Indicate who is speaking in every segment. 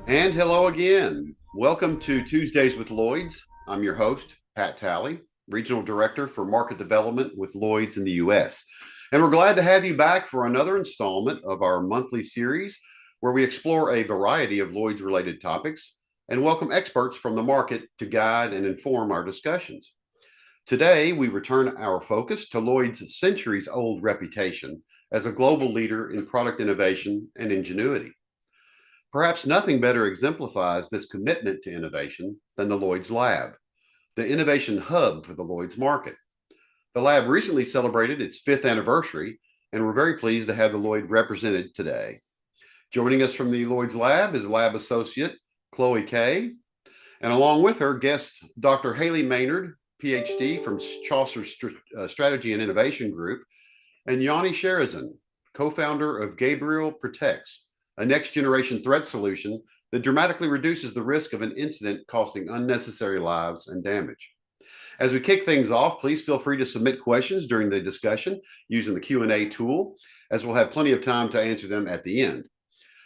Speaker 1: And hello again. Welcome to Tuesdays with Lloyd's. I'm your host, Pat Talley, Regional Director for Market Development with Lloyd's in the US. And we're glad to have you back for another installment of our monthly series where we explore a variety of Lloyd's related topics and welcome experts from the market to guide and inform our discussions. Today, we return our focus to Lloyd's centuries-old reputation as a global leader in product innovation and ingenuity. Perhaps nothing better exemplifies this commitment to innovation than the Lloyd's Lab, the innovation hub for the Lloyd's market. The lab recently celebrated its 5th anniversary, and we're very pleased to have the Lloyd represented today. Joining us from the Lloyd's Lab is Lab Associate Kaye, and along with her, guest Dr. Hayley Maynard, Ph.D. from Chaucer's Strategy and Innovation Group, and Yoni Sherizen, co-founder of Gabriel Protects, a next-generation threat solution that dramatically reduces the risk of an incident costing unnecessary lives and damage. As we kick things off, please feel free to submit questions during the discussion using the Q&A tool, as we'll have plenty of time to answer them at the end.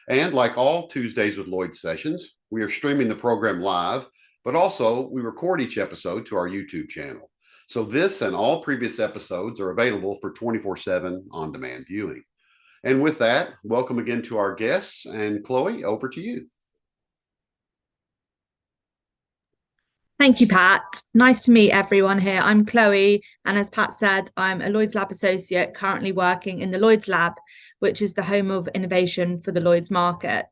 Speaker 1: And like all Tuesdays with Lloyd sessions, we are streaming the program live, but also we record each episode to our YouTube channel. So this and all previous episodes are available for 24/7 on-demand viewing. And with that, welcome again to our guests. And Chloe, over to you.
Speaker 2: Thank you, Pat. Nice to meet everyone here. I'm Chloe, and as Pat said, I'm a Lloyd's Lab associate currently working in the Lloyd's Lab, which is the home of innovation for the Lloyd's market.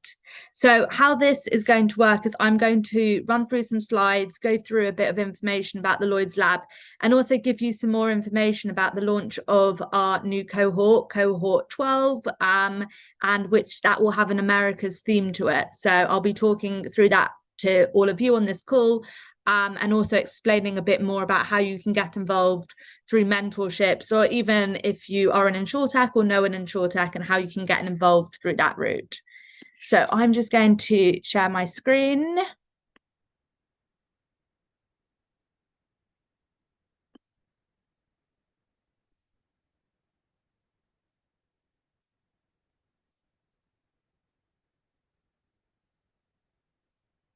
Speaker 2: So how this is going to work is I'm going to run through some slides, go through a bit of information about the Lloyd's Lab, and also give you some more information about the launch of our new cohort, Cohort 12, and which that will have an Americas theme to it. So I'll be talking through that to all of you on this call. And also explaining a bit more about how you can get involved through mentorships, or even if you are an insurtech or know an insurtech, and how you can get involved through that route. So I'm just going to share my screen.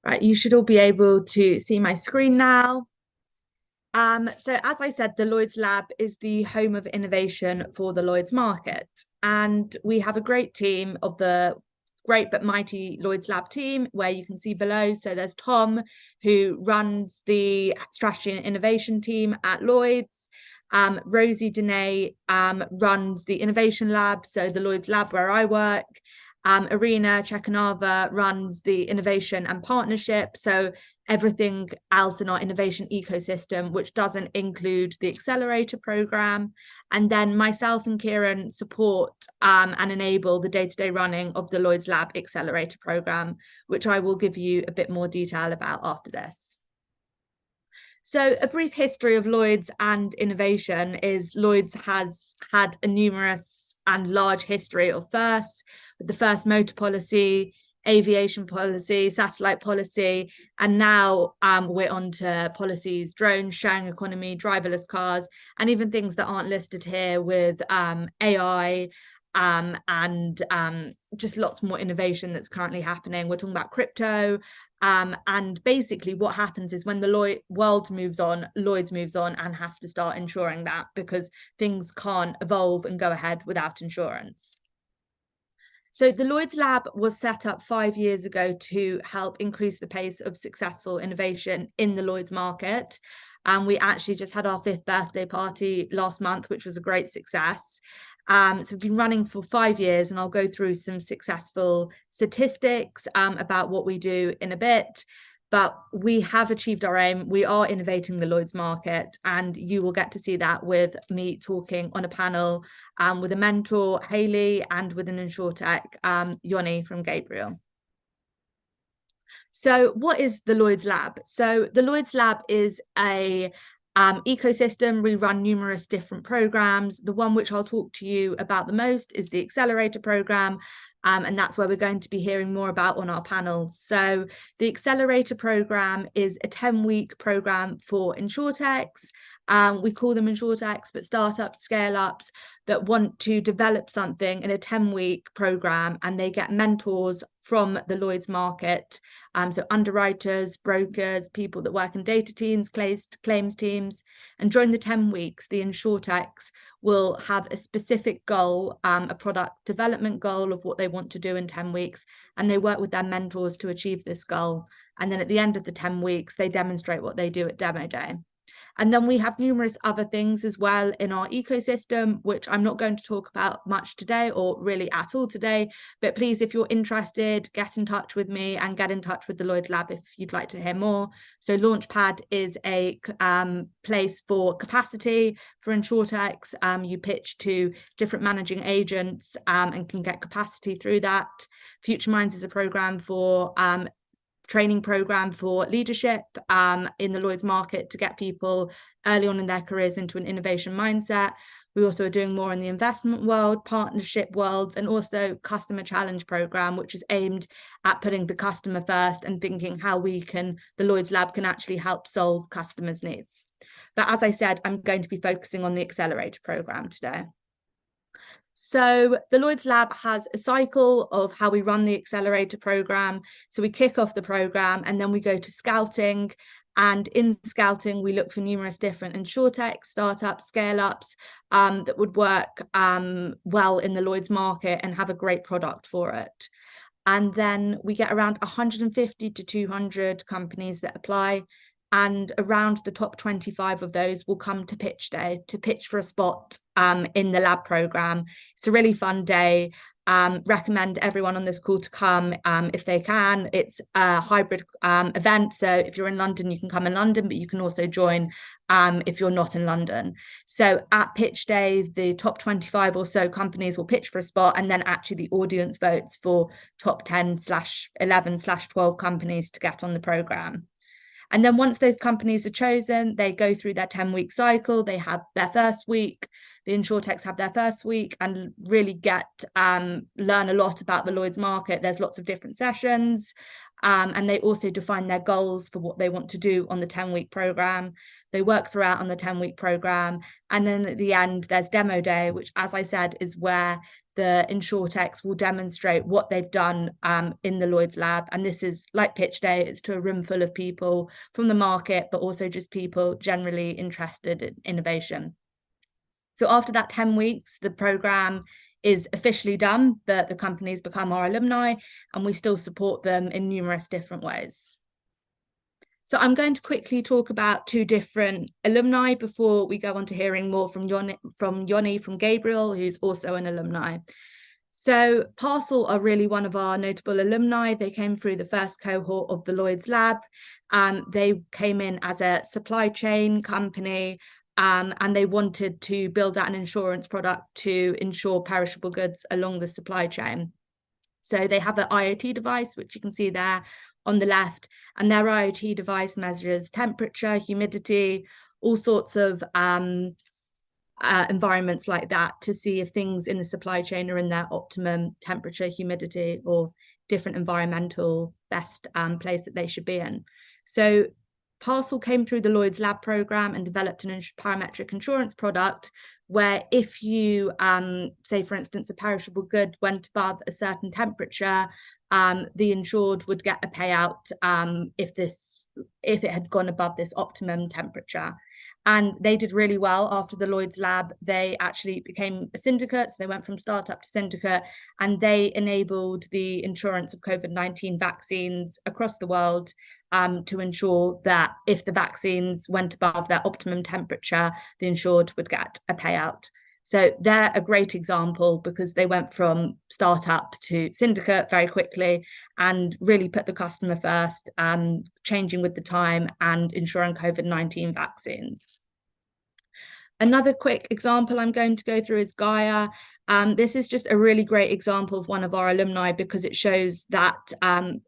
Speaker 2: Right, you should all be able to see my screen now. So as I said, the Lloyd's Lab is the home of innovation for the Lloyd's market. And we have a great team of the great but mighty Lloyd's Lab team, where you can see below. So there's Tom, who runs the strategy and innovation team at Lloyd's. Rosie Dene runs the innovation lab, so the Lloyd's Lab where I work. Irina Chekanava runs the innovation and partnership, so everything else in our innovation ecosystem, which doesn't include the accelerator program. And then myself and Kieran support and enable the day-to-day running of the Lloyd's Lab accelerator program, which I will give you a bit more detail about after this. So a brief history of Lloyd's and innovation is Lloyd's has had a numerous and large history of firsts, with the first motor policy, aviation policy, satellite policy, and now we're on to policies, drones, sharing economy, driverless cars, and even things that aren't listed here with AI, and just lots more innovation that's currently happening. We're talking about crypto, and basically what happens is when the world moves on, Lloyd's moves on and has to start ensuring that, because things can't evolve and go ahead without insurance. So the Lloyd's Lab was set up 5 years ago to help increase the pace of successful innovation in the Lloyd's market. And we actually just had our 5th birthday party last month, which was a great success. So we've been running for 5 years, and I'll go through some successful statistics about what we do in a bit. But we have achieved our aim. We are innovating the Lloyd's market, and you will get to see that with me talking on a panel with a mentor, Hayley, and with an insurtech, Yoni from Gabriel. So what is the Lloyd's Lab? So the Lloyd's Lab is a ecosystem. We run numerous different programs. The one which I'll talk to you about the most is the accelerator program, and that's where we're going to be hearing more about on our panels. So the accelerator program is a 10-week program for insurtechs, We call them insurtechs, but startups, scale-ups that want to develop something in a 10-week program, and they get mentors from the Lloyd's market. So underwriters, brokers, people that work in data teams, claims teams. And during the 10 weeks, the insurtechs will have a specific goal, a product development goal of what they want to do in 10 weeks. And they work with their mentors to achieve this goal. And then at the end of the 10 weeks, they demonstrate what they do at demo day. And then we have numerous other things as well in our ecosystem, which I'm not going to talk about much today, or really at all today. But please, if you're interested, get in touch with me and get in touch with the Lloyd's Lab if you'd like to hear more. So Launchpad is a place for capacity for insurtechs. You pitch to different managing agents and can get capacity through that. Future Minds is a program for training program for leadership in the Lloyd's market to get people early on in their careers into an innovation mindset. We also are doing more in the investment world, partnership worlds, and also customer challenge program, which is aimed at putting the customer first and thinking how the Lloyd's Lab can actually help solve customers' needs. But as I said, I'm going to be focusing on the accelerator program today. So the Lloyd's Lab has a cycle of how we run the accelerator program. So we kick off the program and then we go to scouting. And in scouting, we look for numerous different insurtech, startups, scale-ups that would work well in the Lloyd's market and have a great product for it. And then we get around 150 to 200 companies that apply. And around the top 25 of those will come to pitch day to pitch for a spot in the lab program. It's a really fun day. Recommend everyone on this call to come if they can. It's a hybrid event. So if you're in London, you can come in London, but you can also join if you're not in London. So at pitch day, the top 25 or so companies will pitch for a spot, and then actually the audience votes for top 10/11/12 companies to get on the program. And then once those companies are chosen, they go through their 10-week cycle. They have their first week. The insurtechs have their first week and really learn a lot about the Lloyd's market. There's lots of different sessions. And they also define their goals for what they want to do on the 10-week program. They work throughout on the 10-week program. And then at the end, there's demo day, which, as I said, is where the insurtechs will demonstrate what they've done in the Lloyd's Lab. And this is like pitch day. It's to a room full of people from the market, but also just people generally interested in innovation. So after that 10 weeks, the program is officially done, but the companies become our alumni and we still support them in numerous different ways. So I'm going to quickly talk about two different alumni before we go on to hearing more from Yoni, from Gabriel, who's also an alumni. So Parcel are really one of our notable alumni. They came through the first cohort of the Lloyd's Lab. They came in as a supply chain company, and they wanted to build out an insurance product to insure perishable goods along the supply chain. So they have an IoT device, which you can see there on the left, and their IoT device measures temperature, humidity, all sorts of environments like that to see if things in the supply chain are in their optimum temperature, humidity, or different environmental best place that they should be in. So Parcel came through the Lloyd's Lab program and developed an parametric insurance product where if you, say, for instance, a perishable good went above a certain temperature, the insured would get a payout if it had gone above this optimum temperature. And they did really well after the Lloyd's Lab. They actually became a syndicate. So they went from startup to syndicate, and they enabled the insurance of COVID-19 vaccines across the world to ensure that if the vaccines went above their optimum temperature, the insured would get a payout. So they're a great example because they went from startup to syndicate very quickly and really put the customer first, changing with the time and ensuring COVID-19 vaccines. Another quick example I'm going to go through is Gaia. This is just a really great example of one of our alumni because it shows that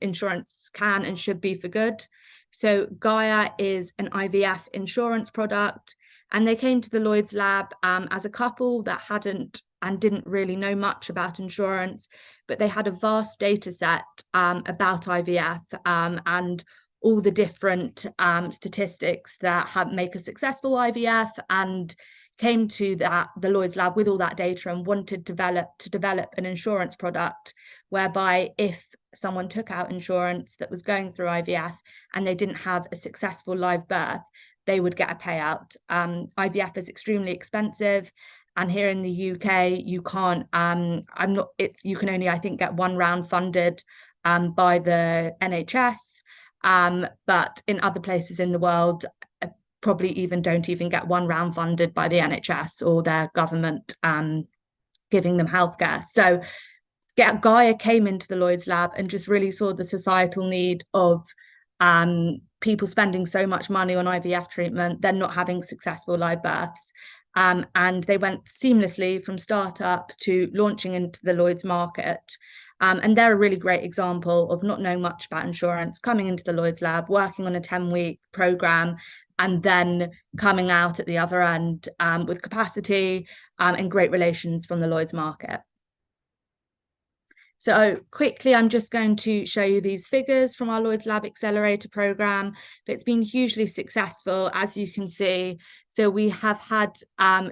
Speaker 2: insurance can and should be for good. So Gaia is an IVF insurance product, and they came to the Lloyd's Lab as a couple that hadn't and didn't really know much about insurance, but they had a vast data set about IVF and all the different statistics that make a successful IVF, and came to the Lloyd's lab with all that data and wanted to develop an insurance product whereby if someone took out insurance that was going through IVF and they didn't have a successful live birth, they would get a payout. IVF is extremely expensive, and here in the UK, you can't. You can only, I think, get one round funded by the NHS, but in other places in the world, probably even don't even get one round funded by the NHS or their government giving them healthcare. So Gaia came into the Lloyd's lab and just really saw the societal need of people spending so much money on IVF treatment, then not having successful live births. And they went seamlessly from startup to launching into the Lloyd's market. And they're a really great example of not knowing much about insurance, coming into the Lloyd's lab, working on a 10-week program, and then coming out at the other end with capacity and great relations from the Lloyd's market. So quickly, I'm just going to show you these figures from our Lloyd's Lab Accelerator program. But it's been hugely successful, as you can see. So we have had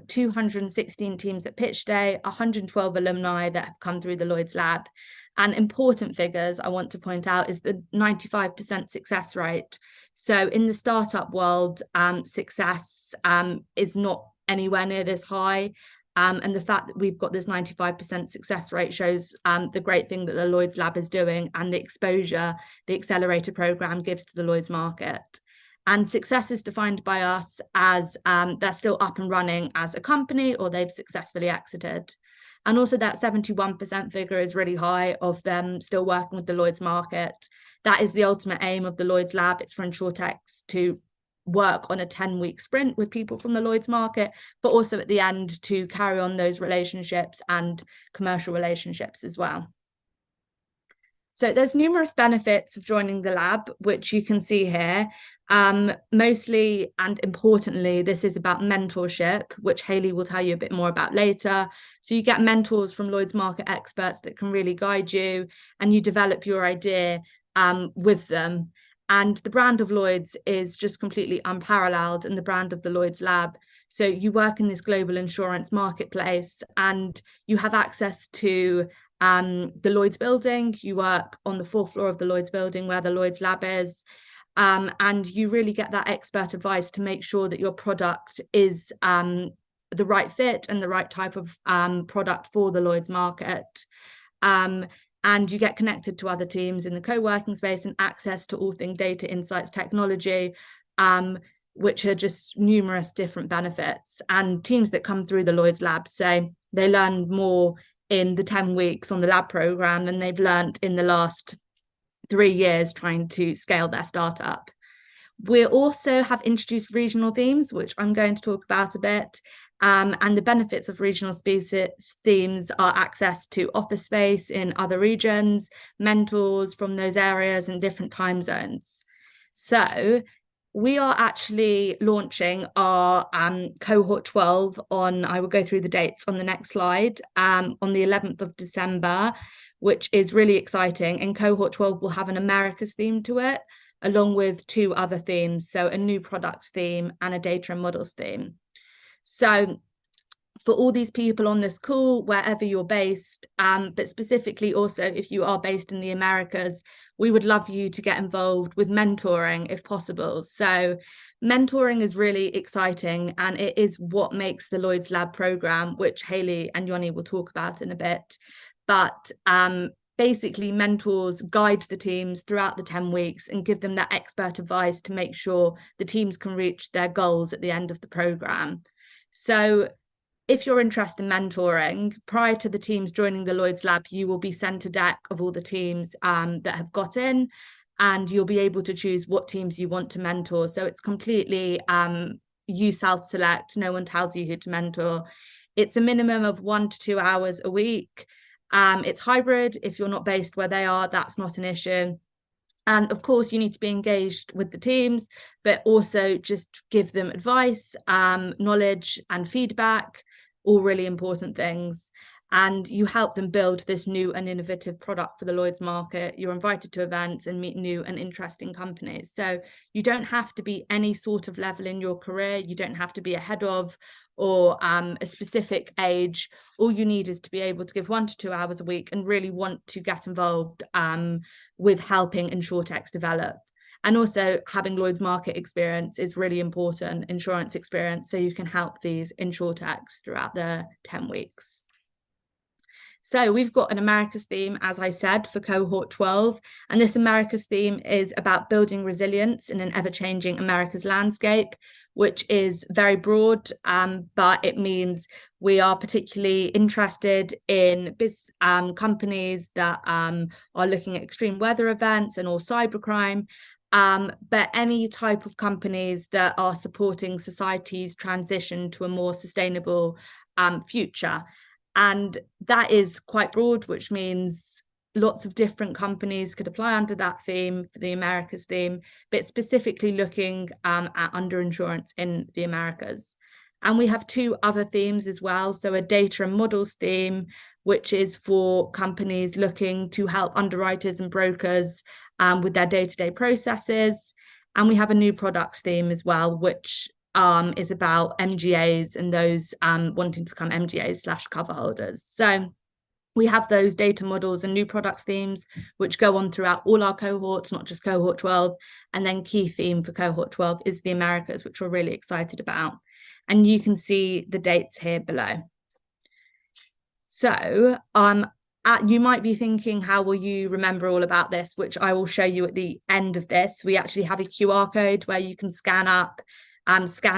Speaker 2: 216 teams at pitch day, 112 alumni that have come through the Lloyd's Lab. And important figures I want to point out is the 95% success rate. So in the startup world, success is not anywhere near this high. And the fact that we've got this 95% success rate shows the great thing that the Lloyd's Lab is doing and the exposure the accelerator program gives to the Lloyd's market. And success is defined by us as they're still up and running as a company or they've successfully exited. And also that 71% figure is really high of them still working with the Lloyd's market. That is the ultimate aim of the Lloyd's Lab. It's for InsurTechs to work on a 10-week sprint with people from the Lloyd's market, but also at the end to carry on those relationships and commercial relationships as well. So there's numerous benefits of joining the lab, which you can see here. Mostly and importantly, this is about mentorship, which Hayley will tell you a bit more about later. So you get mentors from Lloyd's market experts that can really guide you, and you develop your idea with them. And the brand of Lloyd's is just completely unparalleled, and the brand of the Lloyd's Lab. So you work in this global insurance marketplace and you have access to the Lloyd's building. You work on the 4th floor of the Lloyd's building where the Lloyd's Lab is. And you really get that expert advice to make sure that your product is the right fit and the right type of product for the Lloyd's market. And you get connected to other teams in the co-working space and access to all things data, insights, technology, which are just numerous different benefits. And teams that come through the Lloyd's Lab say they learn more in the 10 weeks on the lab program than they've learned in the last 3 years trying to scale their startup. We also have introduced regional themes, which I'm going to talk about a bit. And the benefits of regional themes are access to office space in other regions, mentors from those areas and different time zones. So we are actually launching our Cohort 12 on, I will go through the dates on the next slide, on the 11th of December, which is really exciting. And Cohort 12 will have an Americas theme to it, along with 2 other themes. So a new products theme and a data and models theme. So for all these people on this call, wherever you're based, but specifically also if you are based in the Americas, we would love you to get involved with mentoring if possible. So mentoring is really exciting, and it is what makes the Lloyd's Lab program, which Hayley and Yoni will talk about in a bit. But basically mentors guide the teams throughout the 10 weeks and give them that expert advice to make sure the teams can reach their goals at the end of the program. So if you're interested in mentoring, prior to the teams joining the Lloyd's Lab, you will be sent a deck of all the teams that have got in, and you'll be able to choose what teams you want to mentor. So it's completely you self-select. No one tells you who to mentor. It's a minimum of 1 to 2 hours a week. It's hybrid. If you're not based where they are, that's not an issue. And of course, you need to be engaged with the teams, but also just give them advice, knowledge and feedback, all really important things. and you help them build this new and innovative product for the Lloyd's market. You're invited to events and meet new and interesting companies. So you don't have to be any sort of level in your career. You don't have to be ahead of or a specific age. All you need is to be able to give 1 to 2 hours a week and really want to get involved with helping InsurTechs develop. And also having Lloyd's market experience is really important, insurance experience, so you can help these InsurTechs throughout the 10 weeks. So we've got an Americas theme, as I said, for cohort 12. And this Americas theme is about building resilience in an ever-changing America's landscape, which is very broad, but it means we are particularly interested in companies that are looking at extreme weather events and all cybercrime, but any type of companies that are supporting society's transition to a more sustainable future. And that is quite broad, which means lots of different companies could apply under that theme for the Americas theme, but specifically looking at underinsurance in the Americas. And we have 2 other themes as well. So a data and models theme, which is for companies looking to help underwriters and brokers with their day-to-day processes. And we have a new products theme as well, which is about MGAs and those wanting to become MGAs/cover holders. So we have those data models and new products themes, which go on throughout all our cohorts, not just cohort 12. And then key theme for cohort 12 is the Americas, which we're really excited about. And you can see the dates here below. So you might be thinking, how will you remember all about this, which I will show you at the end of this. We actually have a QR code where you can scan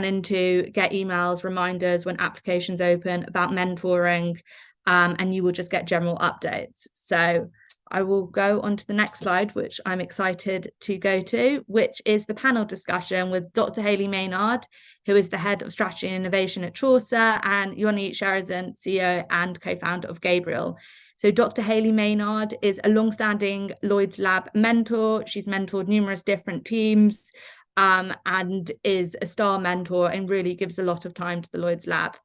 Speaker 2: into, get emails, reminders when applications open about mentoring, and you will just get general updates. So I will go on to the next slide, which I'm excited to go to, which is the panel discussion with Dr. Hayley Maynard, who is the head of strategy and innovation at Chaucer, and Yoni, Sherizen, CEO and co-founder of Gabriel. So Dr. Hayley Maynard is a long-standing Lloyd's Lab mentor. She's mentored numerous different teams, and is a star mentor and really gives a lot of time to the Lloyd's Lab.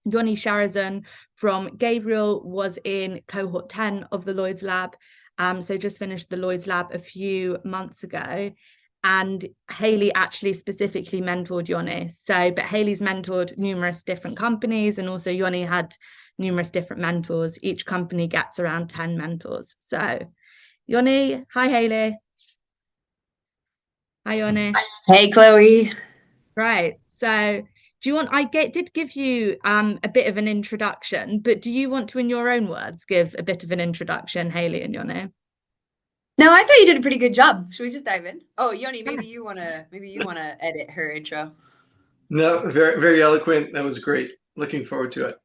Speaker 2: Yoni Sherizen from Gabriel was in cohort 10 of the Lloyd's Lab, so just finished the Lloyd's Lab a few months ago. And Hayley actually specifically mentored Yoni. But Hayley's mentored numerous different companies, and also Yoni had numerous different mentors. Each company gets around 10 mentors. So Yoni, hi Hayley. Hi, Yoni.
Speaker 3: Hey, Chloe.
Speaker 2: Right. So do you want, did give you a bit of an introduction, but do you want to, in your own words, give a bit of an introduction, Hayley and Yoni?
Speaker 3: No, I thought you did a pretty good job. Should we just dive in? Oh, Yoni, maybe you wanna edit her intro.
Speaker 4: No, very, very eloquent. That was great. Looking forward to it.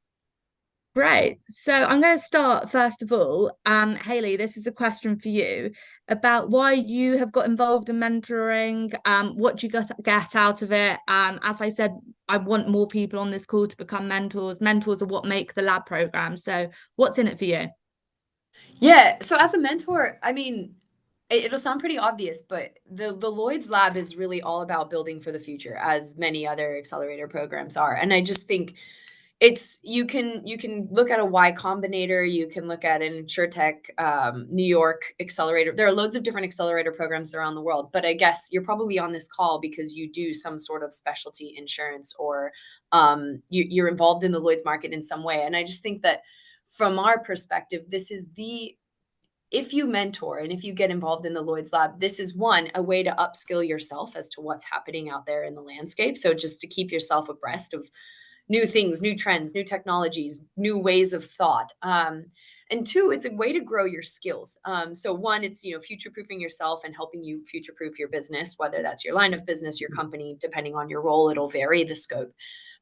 Speaker 2: Great. So I'm going to start first of all. Hayley, this is a question for you about why you have got involved in mentoring. What you get out of it? As I said, I want more people on this call to become mentors. Mentors are what make the lab program. So what's in it for you?
Speaker 3: Yeah. So as a mentor, I mean, it'll sound pretty obvious, but the Lloyd's Lab is really all about building for the future, as many other accelerator programs are. And I just think you can look at a Y Combinator, you can look at an InsurTech, New York accelerator. There are loads of different accelerator programs around the world, but I guess you're probably on this call because you do some sort of specialty insurance, or you're involved in the Lloyd's market in some way. And I just think that from our perspective, this is if you mentor and if you get involved in the Lloyd's Lab, this is a way to upskill yourself as to what's happening out there in the landscape. So just to keep yourself abreast of new things, new trends, new technologies, new ways of thought. And 2, it's a way to grow your skills. So 1, it's, future-proofing yourself and helping you future-proof your business, whether that's your line of business, your company, depending on your role, it'll vary the scope.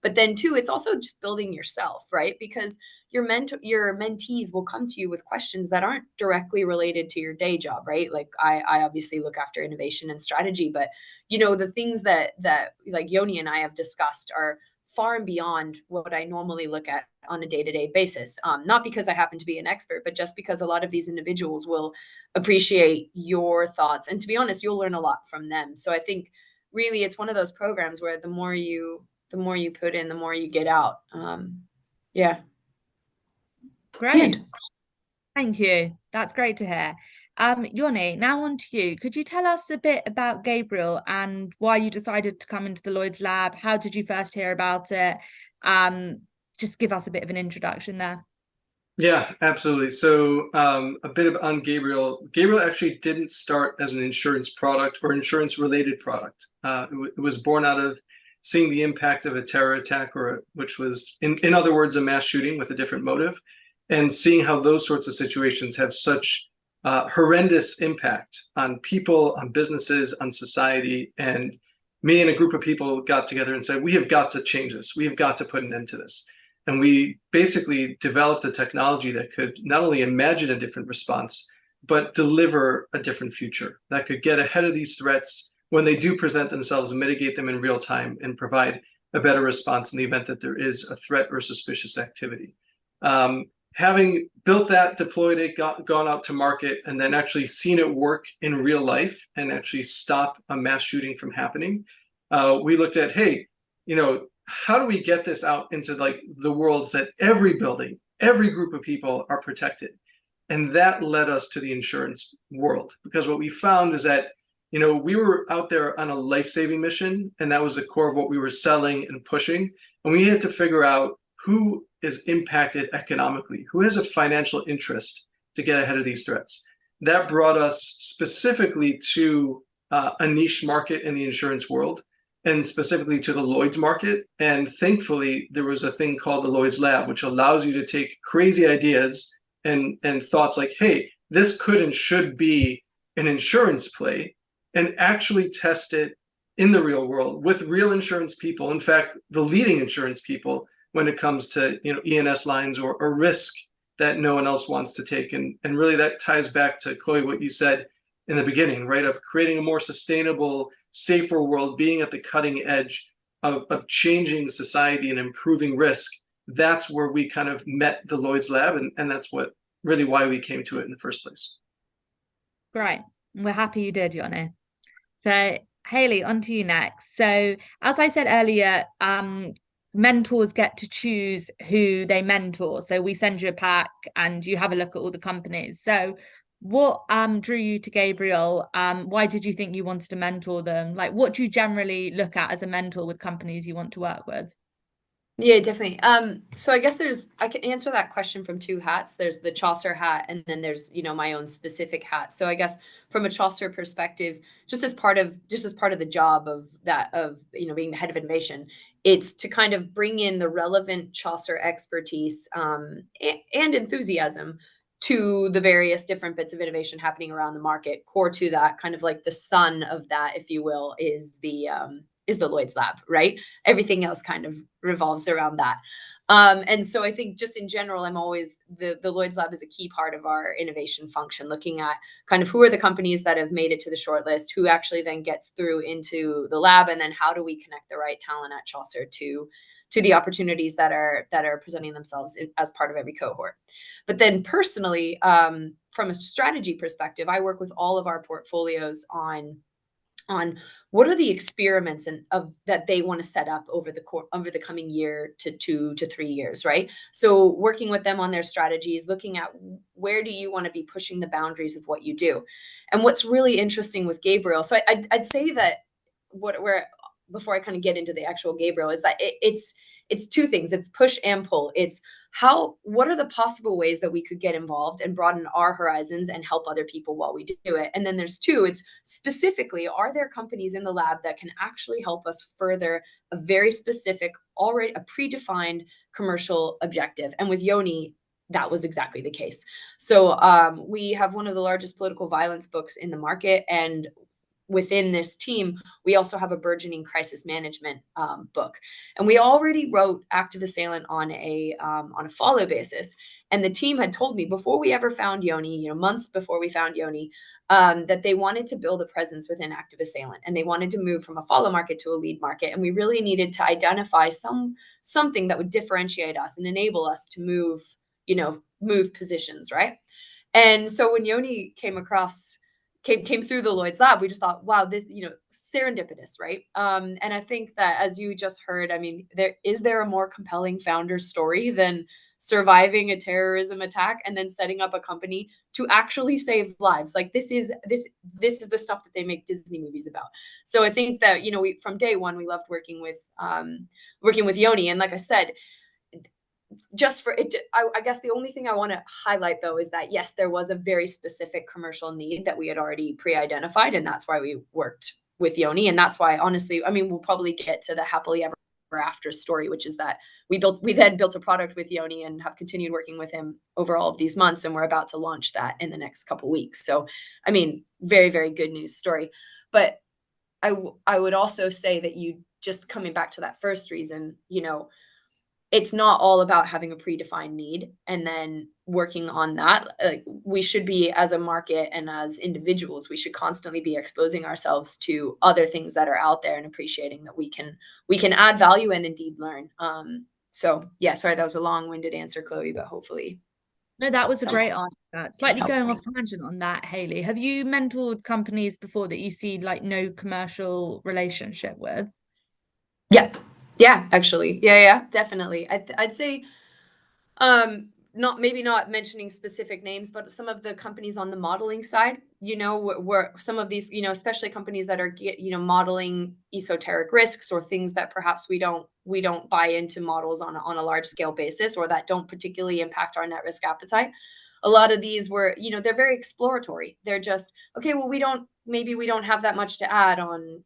Speaker 3: But then 2, it's also just building yourself, right? Because your mentees will come to you with questions that aren't directly related to your day job, right? Like I obviously look after innovation and strategy, but the things that like Yoni and I have discussed are far and beyond what I normally look at on a day-to-day basis. Not because I happen to be an expert, but just because a lot of these individuals will appreciate your thoughts. And to be honest, you'll learn a lot from them. So I think really it's one of those programs where the more you put in, the more you get out. Yeah.
Speaker 2: Great. Thank you. That's great to hear. Yoni, now on to you. Could you tell us a bit about Gabriel and why you decided to come into the Lloyd's lab? How did you first hear about it? Just give us a bit of an introduction there.
Speaker 4: Yeah, absolutely. So a bit on Gabriel. Gabriel actually didn't start as an insurance product or insurance related product. It was born out of seeing the impact of a terror attack, which was, in other words, a mass shooting with a different motive, and seeing how those sorts of situations have such horrendous impact on people, on businesses, on society. And me and a group of people got together and said, we have got to change this. We have got to put an end to this. And we basically developed a technology that could not only imagine a different response, but deliver a different future that could get ahead of these threats when they do present themselves and mitigate them in real time and provide a better response in the event that there is a threat or suspicious activity. Having built that, deployed it, gone out to market, and then actually seen it work in real life and actually stop a mass shooting from happening, we looked at, hey, how do we get this out into like the worlds that every building, every group of people are protected? And that led us to the insurance world, because what we found is that, we were out there on a life-saving mission, and that was the core of what we were selling and pushing. And we had to figure out who is impacted economically, who has a financial interest to get ahead of these threats. That brought us specifically to a niche market in the insurance world, and specifically to the Lloyd's market. And thankfully, there was a thing called the Lloyd's Lab, which allows you to take crazy ideas and thoughts like, hey, this could and should be an insurance play, and actually test it in the real world with real insurance people. In fact, the leading insurance people when it comes to E&S lines or risk that no one else wants to take. And really that ties back to, Chloe, what you said in the beginning, right, of creating a more sustainable, safer world, being at the cutting edge of changing society and improving risk. That's where we kind of met the Lloyd's Lab, and that's what really why we came to it in the first place.
Speaker 2: Great. We're happy you did, Yoni. So Hayley, on to you next. So as I said earlier, mentors get to choose who they mentor. So we send you a pack and you have a look at all the companies. So what drew you to Gabriel? Why did you think you wanted to mentor them? Like, what do you generally look at as a mentor with companies you want to work with?
Speaker 3: Yeah, definitely. So I guess I can answer that question from two hats. There's the Chaucer hat, and then there's, my own specific hat. So I guess from a Chaucer perspective, just as part of the job of being the head of innovation, it's to kind of bring in the relevant Chaucer expertise and enthusiasm to the various different bits of innovation happening around the market. Core to that, kind of like the sun of that, if you will, is the Lloyd's Lab, right? Everything else kind of revolves around that. And so I think just in general, I'm always, the Lloyd's Lab is a key part of our innovation function, looking at kind of who are the companies that have made it to the shortlist, who actually then gets through into the lab, and then how do we connect the right talent at Chaucer to the opportunities that are presenting themselves as part of every cohort. But then personally, from a strategy perspective, I work with all of our portfolios on what are the experiments that they want to set up over the coming year to 2 to 3 years, right? So working with them on their strategies, looking at where do you want to be pushing the boundaries of what you do. And what's really interesting with Gabriel, so I'd say that before I kind of get into the actual Gabriel, is that it's two things. It's push and pull. It's what are the possible ways that we could get involved and broaden our horizons and help other people while we do it? And then there's two, it's specifically, are there companies in the lab that can actually help us further a very specific, already a predefined commercial objective? And with Yoni, that was exactly the case. So we have one of the largest political violence books in the market, and within this team, we also have a burgeoning crisis management book, and we already wrote active assailant on a follow basis. And the team had told me before we ever found Yoni, months before we found Yoni, that they wanted to build a presence within active assailant, and they wanted to move from a follow market to a lead market. And we really needed to identify something that would differentiate us and enable us to move positions, right? And so when Yoni came across came through the Lloyd's lab, we just thought, wow, this, serendipitous, right? And I think that, as you just heard, I mean, is there a more compelling founder story than surviving a terrorism attack and then setting up a company to actually save lives? Like, this is the stuff that they make Disney movies about. So I think that, we, from day one, we loved working with Yoni. And like I said, just for it, I guess the only thing I want to highlight, though, is that, yes, there was a very specific commercial need that we had already pre-identified, and that's why we worked with Yoni. And that's why, honestly, I mean, we'll probably get to the happily ever after story, which is that we then built a product with Yoni and have continued working with him over all of these months, and we're about to launch that in the next couple of weeks. So, I mean, very, very good news story. But I would also say that, you just coming back to that first reason, it's not all about having a predefined need and then working on that. Like, we should be, as a market and as individuals, we should constantly be exposing ourselves to other things that are out there and appreciating that we can add value and indeed learn. So yeah, sorry, that was a long-winded answer, Chloe, but hopefully.
Speaker 2: No, that was a great answer. Slightly going off
Speaker 3: helpful.
Speaker 2: tangent on that, Hayley. Have you mentored companies before that you see like no commercial relationship with?
Speaker 3: Yeah, actually. Yeah, definitely. I'd say, not mentioning specific names, but some of the companies on the modeling side, where some of these, especially companies that are modeling esoteric risks or things that perhaps we don't buy into models on a large scale basis, or that don't particularly impact our net risk appetite. A lot of these were, they're very exploratory. They're just, okay, well, we don't have that much to add on,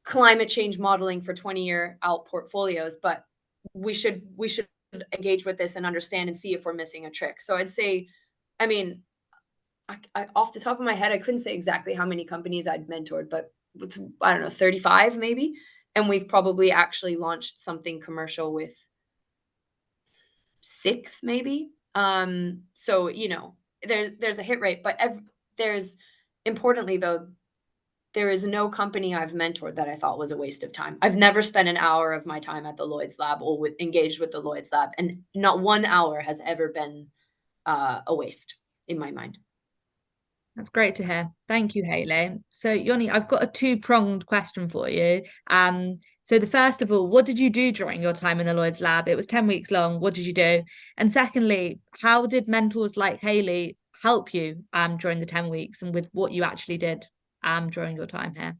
Speaker 3: climate change modeling for 20-year out portfolios, but we should engage with this and understand and see if we're missing a trick. So I'd say, I mean, I off the top of my head, I couldn't say exactly how many companies I'd mentored, but it's, I don't know, 35 maybe. And we've probably actually launched something commercial with 6 maybe. So, there's a hit rate, but there's, importantly though, there is no company I've mentored that I thought was a waste of time. I've never spent an hour of my time at the Lloyd's lab or engaged with the Lloyd's lab, and not 1 hour has ever been a waste in my mind.
Speaker 2: That's great to hear. Thank you, Hayley. So, Yoni, I've got a 2-pronged question for you. So the first of all, what did you do during your time in the Lloyd's lab? It was 10 weeks long. What did you do? And secondly, how did mentors like Hayley help you during the 10 weeks and with what you actually did during your time here?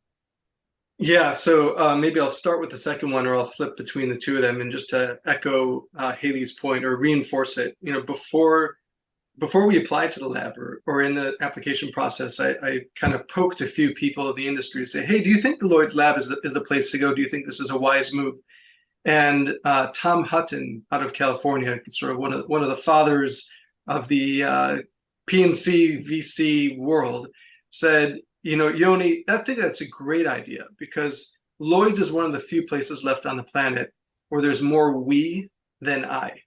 Speaker 4: Yeah, so maybe I'll start with the second one, or I'll flip between the two of them. And just to echo Hayley's point or reinforce it, before we applied to the lab or in the application process, I kind of poked a few people in the industry to say, hey, do you think the Lloyd's lab is the place to go? Do you think this is a wise move? And Tom Hutton out of California, sort of one of the fathers of the PNC VC world, said, Yoni, I think that's a great idea, because Lloyd's is one of the few places left on the planet where there's more we than I.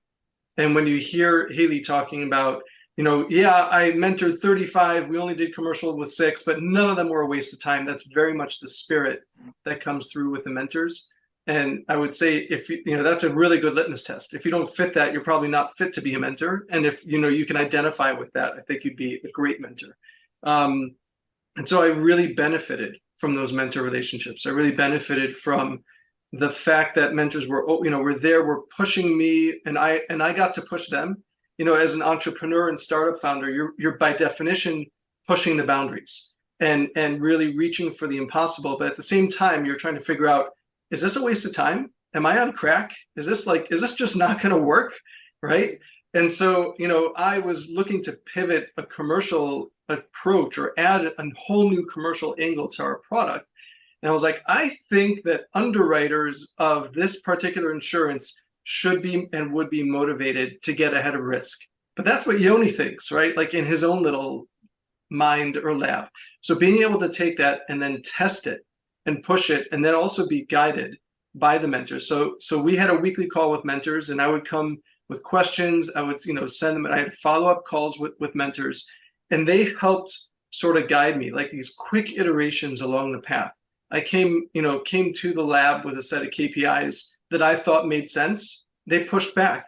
Speaker 4: And when you hear Hayley talking about, yeah, I mentored 35, we only did commercial with 6, but none of them were a waste of time. That's very much the spirit that comes through with the mentors. And I would say, if that's a really good litmus test. If you don't fit that, you're probably not fit to be a mentor. And if you can identify with that, I think you'd be a great mentor. And so I really benefited from those mentor relationships. I really benefited from the fact that mentors were pushing me, and I got to push them. As an entrepreneur and startup founder, you're by definition pushing the boundaries and really reaching for the impossible. But at the same time, you're trying to figure out, is this a waste of time? Am I on crack? Is this just not going to work? Right. And so, I was looking to pivot a commercial approach or add a whole new commercial angle to our product. And I was like, I think that underwriters of this particular insurance should be and would be motivated to get ahead of risk. But that's what Yoni thinks, right? Like in his own little mind or lab. So being able to take that and then test it and push it, and then also be guided by the mentors. So we had a weekly call with mentors, and I would come with questions. I would, send them, and I had follow-up calls with mentors, and they helped sort of guide me, like these quick iterations along the path. I came to the lab with a set of KPIs that I thought made sense. They pushed back,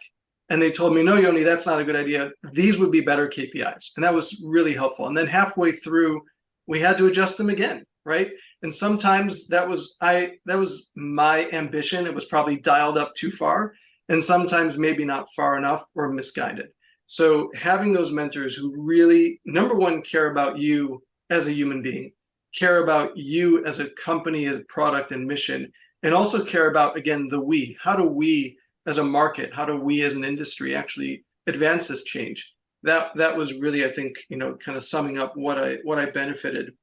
Speaker 4: And they told me, no, Yoni, that's not a good idea. These would be better KPIs. And that was really helpful. And then halfway through, we had to adjust them again, right? And sometimes that was my ambition. It was probably dialed up too far. And sometimes maybe not far enough or misguided. So having those mentors who really, number one, care about you as a human being, care about you as a company, as a product and mission, and also care about, again, the we. How do we as a market, how do we as an industry actually advance this change? That was really, I think, kind of summing up what I benefited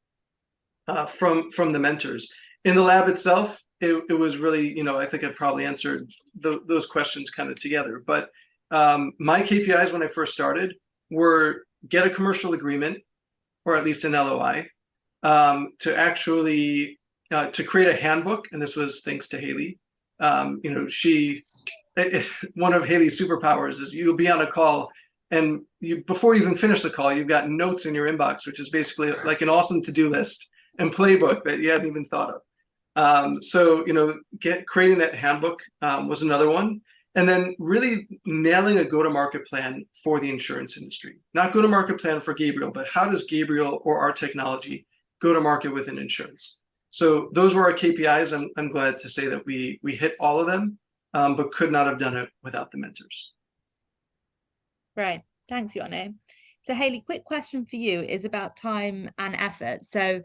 Speaker 4: from the mentors. In the lab itself, it was really, I think I probably answered those questions kind of together. But my KPIs when I first started were get a commercial agreement, or at least an LOI, to actually to create a handbook. And this was thanks to Hayley. One of Hayley's superpowers is you'll be on a call, and before you even finish the call, you've got notes in your inbox, which is basically like an awesome to-do list and playbook that you hadn't even thought of. So creating that handbook was another one. And then really nailing a go-to-market plan for the insurance industry. Not go-to-market plan for Gabriel, but how does Gabriel or our technology go to market within insurance? So those were our KPIs. I'm glad to say that we hit all of them, but could not have done it without the mentors.
Speaker 2: Right. Thanks, Yoni. So Hayley, quick question for you is about time and effort. So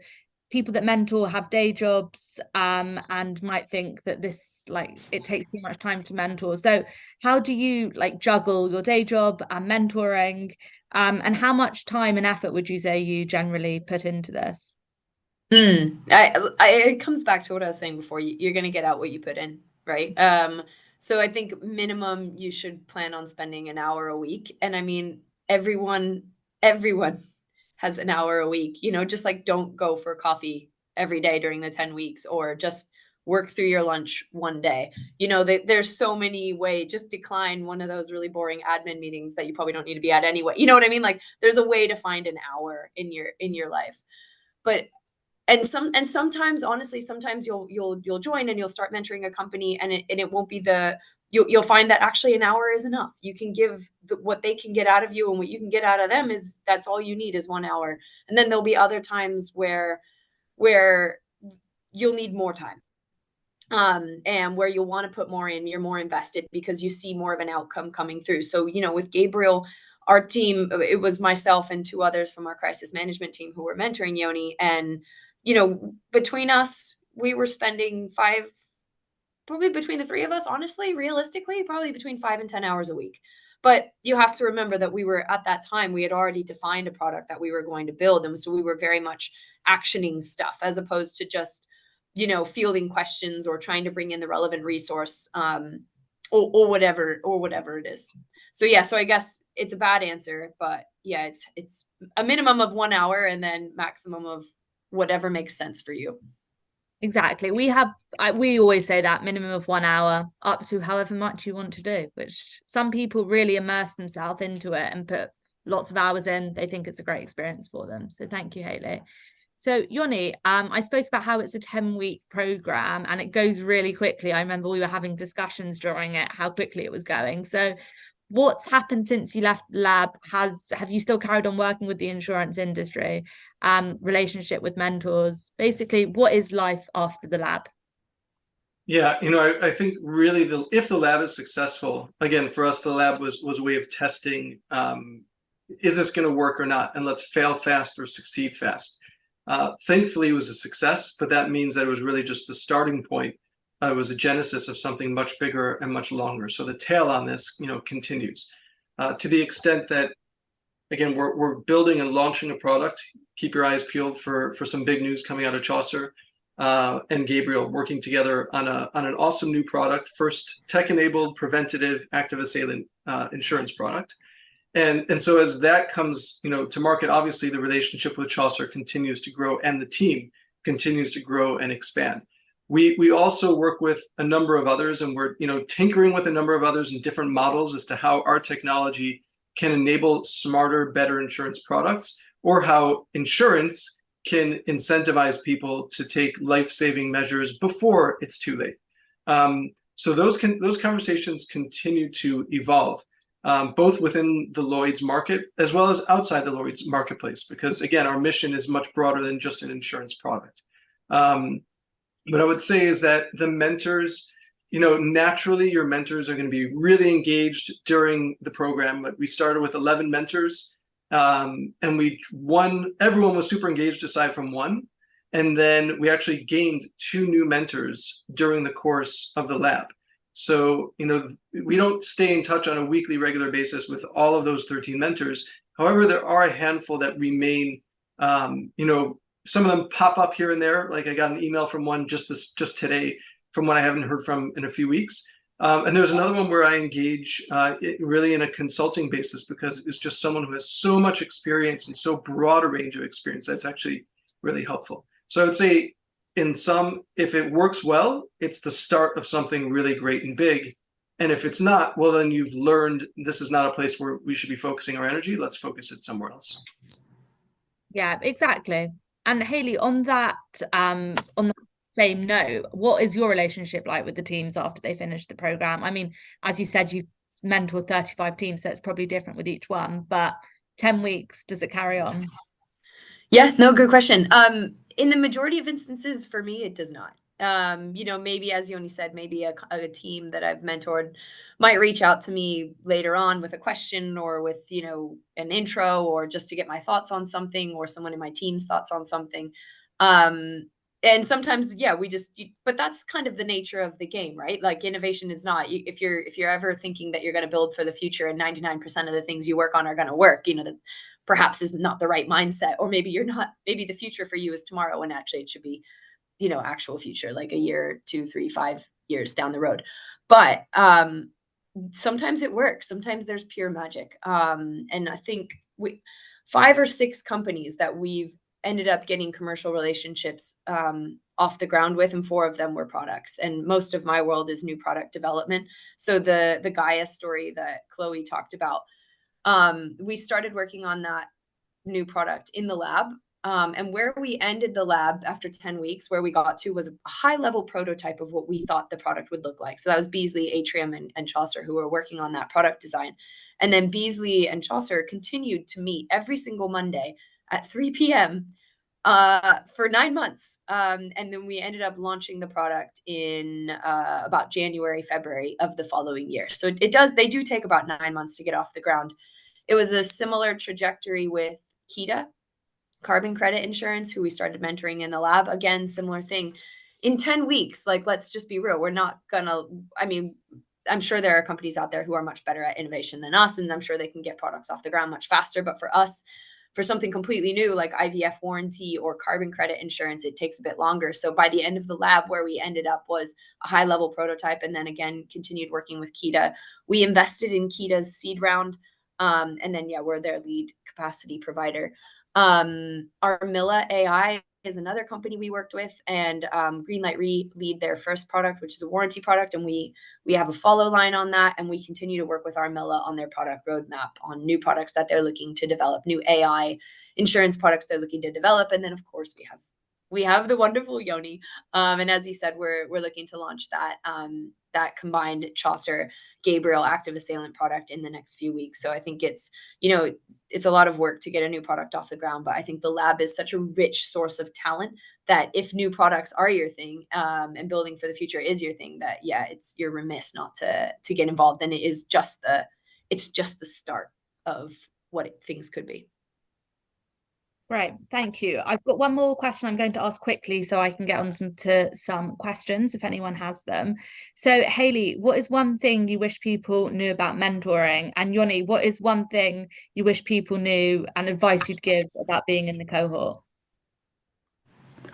Speaker 2: people that mentor have day jobs and might think that this, it takes too much time to mentor. So how do you juggle your day job and mentoring, and how much time and effort would you say you generally put into this?
Speaker 3: It comes back to what I was saying before. You're going to get out what you put in, right? So I think minimum you should plan on spending an hour a week. And I mean, everyone has an hour a week, just don't go for coffee every day during the 10 weeks, or just work through your lunch one day. There's so many ways. Just decline one of those really boring admin meetings that you probably don't need to be at anyway. You know what I mean? There's a way to find an hour in your life. But sometimes, honestly, sometimes you'll join and you'll start mentoring a company, and it won't be you'll find that actually an hour is enough. You can give what they can get out of you, and what you can get out of them that's all you need is 1 hour. And then there'll be other times where you'll need more time, and where you'll want to put more in. You're more invested because you see more of an outcome coming through. So with Gabriel, our team, it was myself and 2 others from our crisis management team who were mentoring Yoni, and between us, we were spending probably between the 3 of us, honestly, realistically, probably between 5 and 10 hours a week. But you have to remember that we were, at that time, we had already defined a product that we were going to build. And so we were very much actioning stuff as opposed to just, fielding questions or trying to bring in the relevant resource, or whatever it is. So yeah, so I guess it's a bad answer, but yeah, it's a minimum of 1 hour and then maximum of whatever makes sense for you.
Speaker 2: Exactly. We always say that minimum of 1 hour up to however much you want to do, which some people really immerse themselves into it and put lots of hours in. They think it's a great experience for them. So thank you, Hayley. So Yoni, I spoke about how it's a 10-week program and it goes really quickly. I remember we were having discussions during it, how quickly it was going. So what's happened since you left the lab? Have you still carried on working with the insurance industry, relationship with mentors? Basically, what is life after the lab?
Speaker 4: Yeah, I think really if the lab is successful, again, for us, the lab was a way of testing, is this going to work or not? And let's fail fast or succeed fast. Thankfully, it was a success, but that means that it was really just the starting point. It was a genesis of something much bigger and much longer. So the tail on this, continues to the extent that, again, we're building and launching a product. Keep your eyes peeled for some big news coming out of Chaucer and Gabriel working together on an awesome new product, first tech-enabled preventative active assailant insurance product. And so as that comes, to market, obviously the relationship with Chaucer continues to grow and the team continues to grow and expand. We also work with a number of others, and we're tinkering with a number of others in different models as to how our technology can enable smarter, better insurance products, or how insurance can incentivize people to take life-saving measures before it's too late. So those conversations continue to evolve. both within the Lloyd's market as well as outside the Lloyd's marketplace, because again, our mission is much broader than just an insurance product. What I would say is that the mentors, naturally your mentors are going to be really engaged during the program. But we started with 11 mentors, and everyone was super engaged aside from one. And then we actually gained 2 new mentors during the course of the lab. So, we don't stay in touch on a weekly, regular basis with all of those 13 mentors. However, there are a handful that remain, some of them pop up here and there. Like I got an email from one just today from one I haven't heard from in a few weeks. And there's another one where I engage really in a consulting basis, because it's just someone who has so much experience and so broad a range of experience. That's actually really helpful. So I would say, if it works well, it's the start of something really great and big. And if it's not, well, then you've learned this is not a place where we should be focusing our energy. Let's focus it somewhere else.
Speaker 2: Yeah, exactly. And Hayley, on that same note, what is your relationship like with the teams after they finish the program? I mean, as you said, you've mentored 35 teams, so it's probably different with each one, but 10 weeks, does it carry on?
Speaker 3: Yeah, no, good question. In the majority of instances, for me, it does not. Maybe as Yoni said, maybe a team that I've mentored might reach out to me later on with a question or with, an intro, or just to get my thoughts on something, or someone in my team's thoughts on something. And sometimes, yeah, but that's kind of the nature of the game, right? Like innovation is not, if you're ever thinking that you're going to build for the future and 99% of the things you work on are going to work, that perhaps is not the right mindset, or maybe maybe the future for you is tomorrow when actually it should be, actual future, like a year, 2, 3, 5 years down the road. But sometimes it works. Sometimes there's pure magic. And I think 5 or 6 companies that we've ended up getting commercial relationships off the ground with, and 4 of them were products. And most of my world is new product development. So the Gaia story that Chloe talked about, we started working on that new product in the lab. And where we ended the lab after 10 weeks, where we got to was a high level prototype of what we thought the product would look like. So that was Beasley, Atrium, and Chaucer who were working on that product design. And then Beasley and Chaucer continued to meet every single Monday at 3 p.m. For 9 months. And then we ended up launching the product in about January, February of the following year. So they do take about 9 months to get off the ground. It was a similar trajectory with Kita, carbon credit insurance, who we started mentoring in the lab. Again, similar thing. In 10 weeks, like, let's just be real. We're not gonna, I'm sure there are companies out there who are much better at innovation than us, and I'm sure they can get products off the ground much faster. But for us, for something completely new like IVF warranty or carbon credit insurance, it takes a bit longer. So by the end of the lab, where we ended up was a high level prototype, and then again, continued working with Kita. We invested in Kita's seed round. And then, we're their lead capacity provider. Armilla AI is another company we worked with, and Greenlight lead their first product, which is a warranty product. And we have a follow line on that. And we continue to work with Armilla on their product roadmap, on new products that they're looking to develop, new AI insurance products they're looking to develop. And then, of course, we have the wonderful Yoni. And as you said, we're looking to launch that combined Chaucer Gabriel active assailant product in the next few weeks. So I think it's a lot of work to get a new product off the ground, but I think the lab is such a rich source of talent that if new products are your thing, and building for the future is your thing, that you're remiss not to get involved. And it's just the start of what things could be.
Speaker 2: Great, thank you. I've got one more question I'm going to ask quickly so I can get on to some questions if anyone has them. So Hayley, what is one thing you wish people knew about mentoring? And Yoni, what is one thing you wish people knew and advice you'd give about being in the cohort?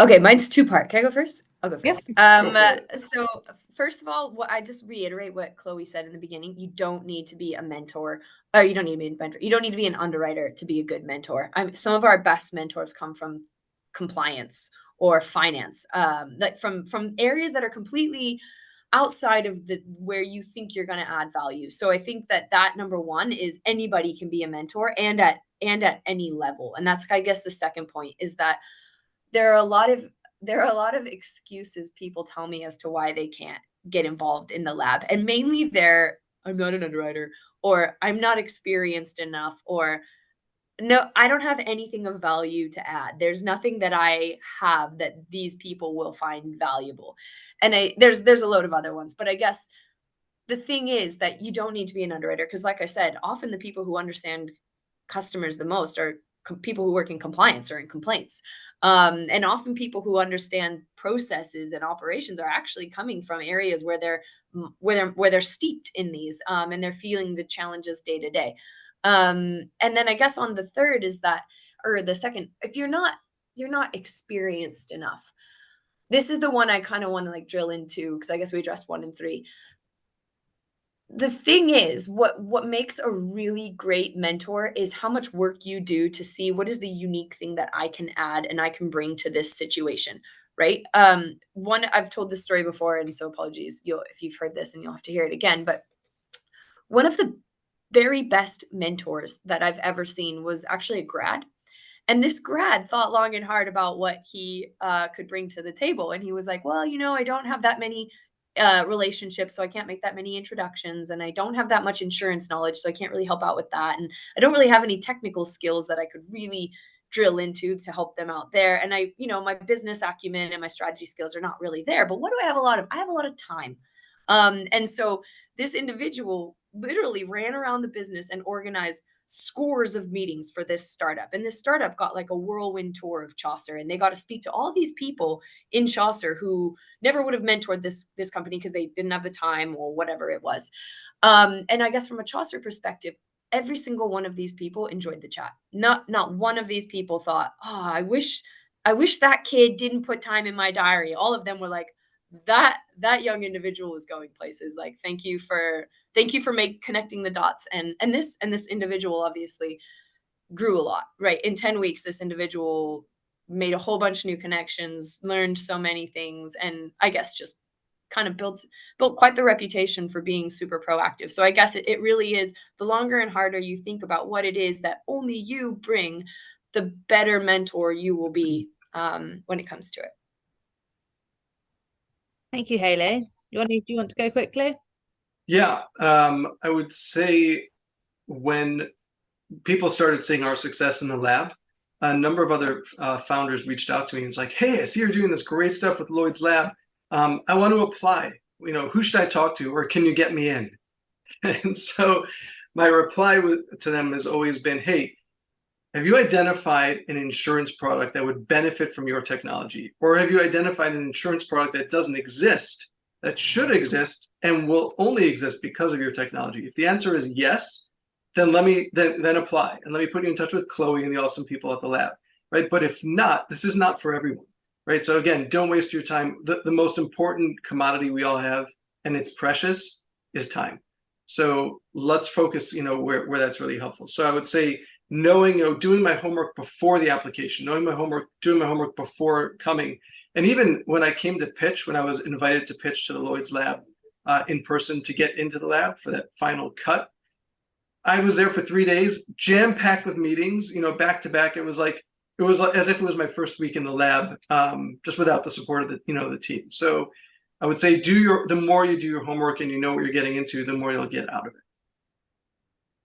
Speaker 3: Okay, mine's 2-part. Can I go first? I'll go first.
Speaker 2: Yes.
Speaker 3: So first of all, I just reiterate what Chloe said in the beginning. You don't need to be a mentor, or you don't need to be a mentor. You don't need to be an underwriter to be a good mentor. Some of our best mentors come from compliance or finance, like from areas that are completely outside of where you think you're going to add value. So I think that number one is anybody can be a mentor, and at any level. And that's, I guess, the second point is that there are a lot of excuses people tell me as to why they can't get involved in the lab. And mainly they're I'm not an underwriter, or I'm not experienced enough, or no, I don't have anything of value to add. There's nothing that I have that these people will find valuable. And there's a load of other ones, but I guess the thing is that you don't need to be an underwriter because, like I said, often the people who understand customers the most are people who work in compliance or in complaints. And often people who understand processes and operations are actually coming from areas where they're steeped in these, and they're feeling the challenges day to day. And then I guess on the third is that, or the second, if you're not experienced enough. This is the one I kind of want to like drill into because I guess we addressed 1 and 3. The thing is, what makes a really great mentor is how much work you do to see what is the unique thing that I can add and I can bring to this situation, right? One, I've told this story before, and so apologies if you've heard this and you'll have to hear it again, but one of the very best mentors that I've ever seen was actually a grad. And this grad thought long and hard about what he could bring to the table. And he was like, well, I don't have that many relationships, so I can't make that many introductions. And I don't have that much insurance knowledge, so I can't really help out with that. And I don't really have any technical skills that I could really drill into to help them out there. And my business acumen and my strategy skills are not really there. But what do I have a lot of? I have a lot of time. And so this individual literally ran around the business and organized scores of meetings for this startup. And this startup got like a whirlwind tour of Chaucer, and they got to speak to all these people in Chaucer who never would have mentored this company because they didn't have the time or whatever it was. And I guess from a Chaucer perspective, every single one of these people enjoyed the chat. Not one of these people thought, oh, I wish that kid didn't put time in my diary. All of them were like, that young individual was going places. Like, thank you for connecting the dots. And this individual obviously grew a lot, right? In 10 weeks, this individual made a whole bunch of new connections, learned so many things, and I guess just kind of built quite the reputation for being super proactive. So I guess it really is, the longer and harder you think about what it is that only you bring, the better mentor you will be when it comes to it.
Speaker 2: Thank you, Hayley. Yoni, do you want to go quickly?
Speaker 4: Yeah, I would say when people started seeing our success in the lab, a number of other founders reached out to me and was like, hey, I see you're doing this great stuff with Lloyd's lab. I want to apply. Who should I talk to, or can you get me in? And so my reply to them has always been, hey, have you identified an insurance product that would benefit from your technology? Or have you identified an insurance product that doesn't exist, that should exist, and will only exist because of your technology? If the answer is yes, then then apply. And let me put you in touch with Chloe and the awesome people at the lab, right? But if not, this is not for everyone, right? So again, don't waste your time. The most important commodity we all have, and it's precious, is time. So let's focus, where that's really helpful. So I would say, knowing, doing my homework before the application, doing my homework before coming. And even when I came to pitch, when I was invited to pitch to the Lloyd's lab in person to get into the lab for that final cut, I was there for 3 days, jam-packed with meetings, back to back. It was as if it was my first week in the lab, just without the support of the team. So I would say the more you do your homework and you know what you're getting into, the more you'll get out of it.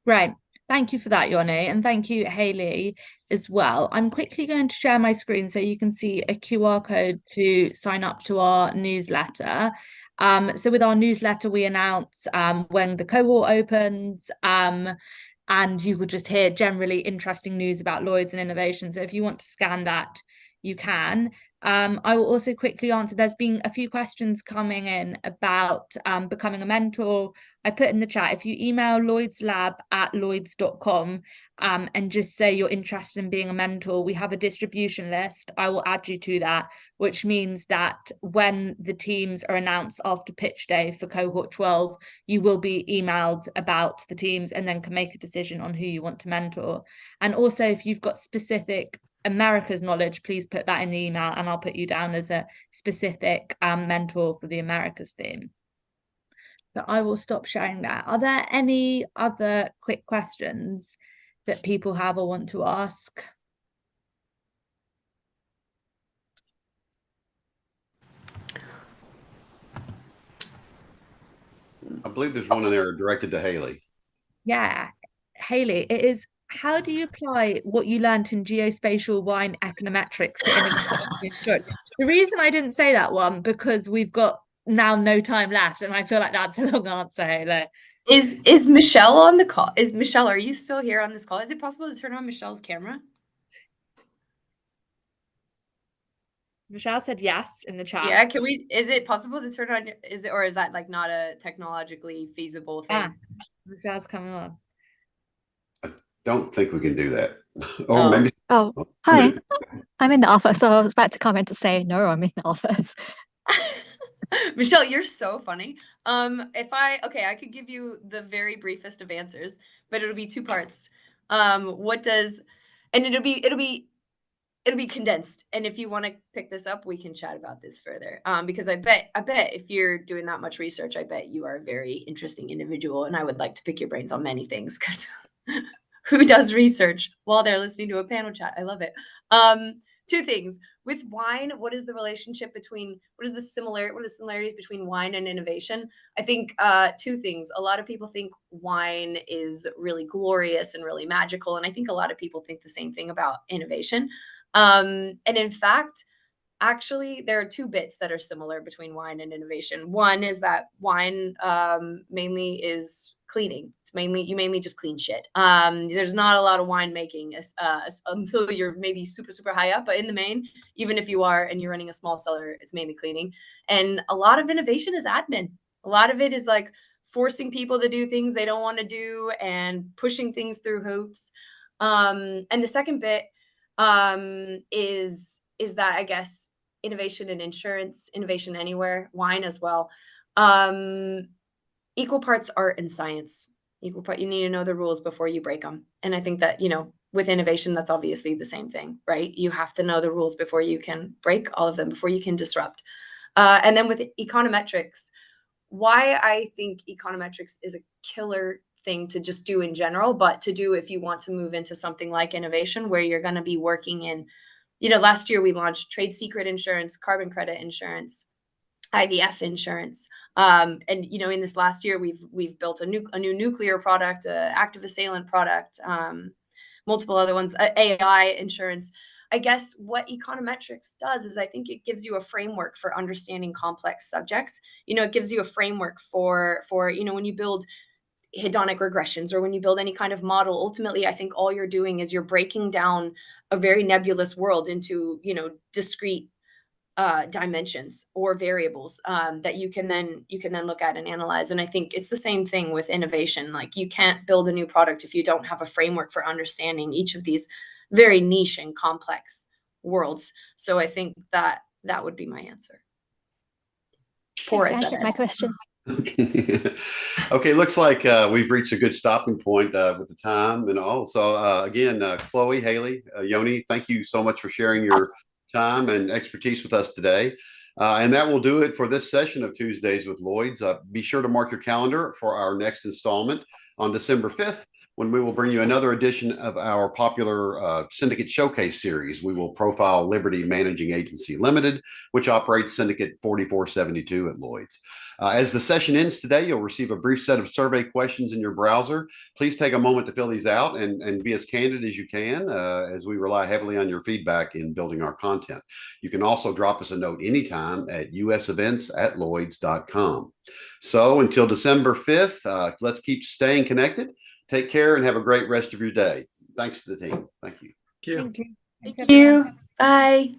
Speaker 2: Right. Thank you for that, Yoni, and thank you, Hayley, as well. I'm quickly going to share my screen so you can see a QR code to sign up to our newsletter. So with our newsletter, we announce when the cohort opens, and you could just hear generally interesting news about Lloyd's and innovation. So if you want to scan that, you can. I will also quickly answer. There's been a few questions coming in about becoming a mentor. I put in the chat, if you email lloydslab@lloyds.com and just say you're interested in being a mentor, we have a distribution list. I will add you to that, which means that when the teams are announced after pitch day for cohort 12, you will be emailed about the teams and then can make a decision on who you want to mentor. And also, if you've got specific America's knowledge, please put that in the email and I'll put you down as a specific mentor for the Americas theme. But I will stop sharing that. Are there any other quick questions that people have or want to ask?
Speaker 1: I believe there's one in there directed to Hayley.
Speaker 2: Yeah, Hayley, it is. How do you apply what you learned in geospatial wine econometrics to innovation? The reason I didn't say that one because we've got now no time left, and I feel like that's a long answer, Hayley.
Speaker 3: Is Michelle on the call? Is Michelle, are you still here on this call? Is it possible to turn on Michelle's camera?
Speaker 2: Michelle said yes in the chat.
Speaker 3: Yeah, can we, is it possible to turn on, is it, or is that like not a technologically feasible thing?
Speaker 2: Michelle's coming on.
Speaker 1: I don't think we can do that. Or maybe.
Speaker 5: Oh, hi. I'm in the office, so I was about to comment to say no, I'm in the office.
Speaker 3: Michelle, you're so funny. I could give you the very briefest of answers, but it'll be two parts. And it'll be condensed. And if you want to pick this up, we can chat about this further. Because I bet if you're doing that much research, I bet you are a very interesting individual, and I would like to pick your brains on many things, because who does research while they're listening to a panel chat? I love it. Two things. With wine, what is the relationship between, what are the similarities between wine and innovation? I think two things. A lot of people think wine is really glorious and really magical, and I think a lot of people think the same thing about innovation. And in fact, actually, there are two bits that are similar between wine and innovation. One is that wine mainly is cleaning. You mainly just clean shit. There's not a lot of wine making until you're maybe super, super high up. But in the main, even if you are and you're running a small cellar, it's mainly cleaning. And a lot of innovation is admin. A lot of it is like forcing people to do things they don't want to do and pushing things through hoops. And the second bit is that, I guess, innovation in insurance, innovation anywhere, wine as well. Equal parts art and science. You need to know the rules before you break them. And I think that, with innovation, that's obviously the same thing, right? You have to know the rules before you can break all of them, before you can disrupt. And then with econometrics, why I think econometrics is a killer thing to just do in general, but to do if you want to move into something like innovation, where you're going to be working in, last year we launched trade secret insurance, carbon credit insurance, IVF insurance. And in this last year, we've built a new nuclear product, active assailant product, multiple other ones, AI insurance. I guess what econometrics does is I think it gives you a framework for understanding complex subjects. It gives you a framework for when you build hedonic regressions, or when you build any kind of model, ultimately, I think all you're doing is you're breaking down a very nebulous world into, discrete dimensions or variables that you can then look at and analyze. And I think it's the same thing with innovation. Like, you can't build a new product if you don't have a framework for understanding each of these very niche and complex worlds. So I think that would be my answer.
Speaker 5: Thanks for answering my question.
Speaker 1: Okay, looks like we've reached a good stopping point with the time and all. So again, Chloe, Hayley, Yoni, thank you so much for sharing your time and expertise with us today. And that will do it for this session of Tuesdays with Lloyd's. Be sure to mark your calendar for our next installment on December 5th, when we will bring you another edition of our popular Syndicate Showcase series. We will profile Liberty Managing Agency Limited, which operates Syndicate 4472 at Lloyd's. As the session ends today, you'll receive a brief set of survey questions in your browser. Please take a moment to fill these out and be as candid as you can, as we rely heavily on your feedback in building our content. You can also drop us a note anytime at usevents@lloyds.com. So until December 5th, let's keep staying connected. Take care and have a great rest of your day. Thanks to the team. Thank you.
Speaker 4: Thank you.
Speaker 3: Thank you. Bye.